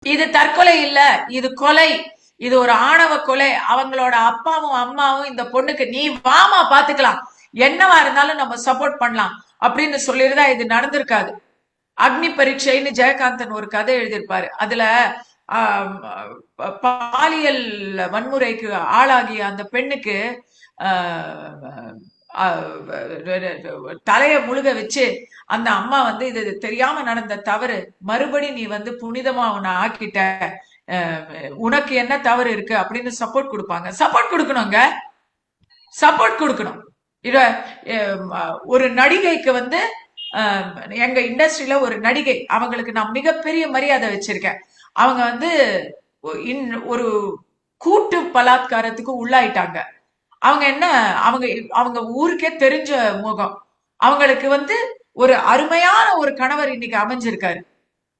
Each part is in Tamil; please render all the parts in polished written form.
இது தற்கொலை இல்ல, இது கொலை. இது ஒரு ஆணவ கொலை. அவங்களோட அப்பாவும் அம்மாவும் இந்த பொண்ணுக்கு நீ வாமா பாத்துக்கலாம், என்னவா இருந்தாலும் நம்ம சப்போர்ட் பண்ணலாம் அப்படின்னு சொல்லிருந்தா இது நடந்திருக்காது. அக்னி பரீட்சைன்னு ஜெயகாந்தன் ஒரு கதை எழுதியிருப்பாரு. அதுல பாலியல் வன்முறைக்கு ஆளாகிய அந்த பெண்ணுக்கு தலைய முழுக வச்சு அந்த அம்மா வந்து இது தெரியாம நடந்த தவறு, மறுபடி நீ வந்து புனிதமா உன்னை ஆக்கிட்ட, உனக்கு என்ன தவறு இருக்கு அப்படின்னு சப்போர்ட் கொடுப்பாங்க. சப்போர்ட் கொடுக்கணுங்க, சப்போர்ட் கொடுக்கணும். இத ஒரு நடிகைக்கு வந்து எங்க இண்டஸ்ட்ரியில ஒரு நடிகை, அவங்களுக்கு நான் மிகப்பெரிய மரியாதை வச்சிருக்கேன். அவங்க வந்து ஒரு கூட்டு பலாத்காரத்துக்கு உள்ளாயிட்டாங்க. அவங்க என்ன, அவங்க அவங்க ஊருக்கே தெரிஞ்ச முகம். அவங்களுக்கு வந்து ஒரு அருமையான ஒரு கணவர் இன்னைக்கு அமைஞ்சிருக்காரு.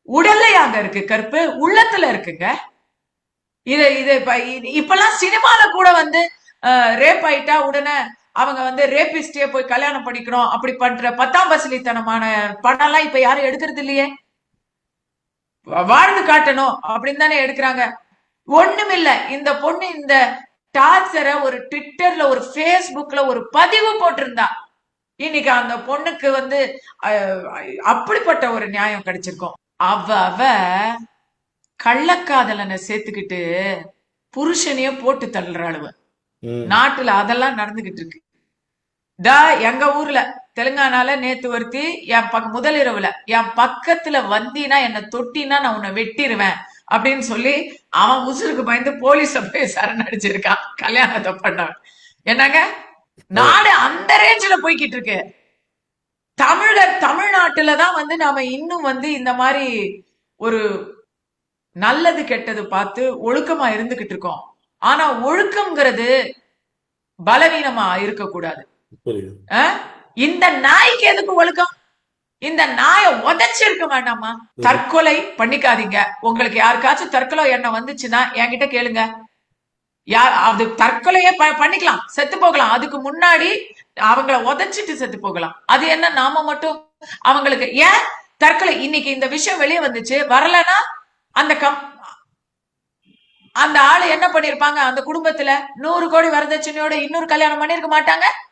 உடல்ல அங்க இருக்கு கருப்பு, உள்ளத்துல இருக்குங்க. இத இத இப்பெல்லாம் சினிமால கூட வந்து ரேப் ஆயிட்டா உடனே அவங்க வந்து ரேபிஸ்டே போய் கல்யாணம் பண்ணிக்கணும் அப்படி பண்ற 10ஆம் பசலித்தனமான படம் எல்லாம் இப்ப யாரும் எடுக்கிறது இல்லையே. வாழ்ந்து காட்டணும் அப்படின்னு தானே எடுக்கிறாங்க. ஒண்ணுமில்ல, இந்த பொண்ணு இந்த டார்ச்சரை ஒரு ட்விட்டர்ல ஒரு பேஸ்புக்ல ஒரு பதிவு போட்டிருந்தா, இன்னைக்கு அந்த பொண்ணுக்கு வந்து அப்படிப்பட்ட ஒரு நியாயம் கிடைச்சிருக்கும். அவ கள்ளக்காதலனை சேர்த்துக்கிட்டு புருஷனைய போட்டு தள்ளுற அளவு நாட்டுல அதெல்லாம் நடந்துகிட்டு இருக்கு. எங்க ஊர்ல தெலுங்கானால நேத்து ஒருத்தி என் முதல் இரவுல என் பக்கத்துல வந்தீனா என்ன தொட்டினா நான் உன்னை வெட்டிடுவேன் அப்படின்னு சொல்லி அவன் உசுருக்கு பயந்து போலீஸ போய் சரணடிச்சிருக்கான் கல்யாணத்தை பண்ணவன். என்னங்க, நாடு அந்த ரேஞ்சில போய்கிட்டு இருக்கு. தமிழ்நாட்டுலதான் வந்து நாம இன்னும் வந்து இந்த மாதிரி ஒரு நல்லது கெட்டது பார்த்து ஒழுக்கமா இருந்துகிட்டு இருக்கோம். ஆனா ஒழுக்கம்ங்கிறது பலவீனமா இருக்கக்கூடாது. இந்த நாய்க்கு எதுக்கு ஒழுக்கம்? இந்த நாயை உதைச்சிருக்க வேண்டாமா? தற்கொலை பண்ணிக்காதீங்க. உங்களுக்கு யாருக்காச்சும் தற்கொலை எண்ணம் வந்துச்சுன்னா என்கிட்ட கேளுங்க. அது தற்கொலையே பண்ணிக்கலாம், செத்து போகலாம். அதுக்கு முன்னாடி அவங்கள உதைச்சிட்டு செத்து போகலாம். அது என்ன நாம மட்டும் அவங்களுக்கு ஏன் தற்கொலை? இன்னைக்கு இந்த விஷயம் வெளியே வந்துச்சு, வரலன்னா அந்த அந்த ஆளு என்ன பண்ணிருப்பாங்க? அந்த குடும்பத்துல 100 கோடி வரதட்சணையோட இன்னொரு கல்யாணம் பண்ணிருக்க மாட்டாங்க.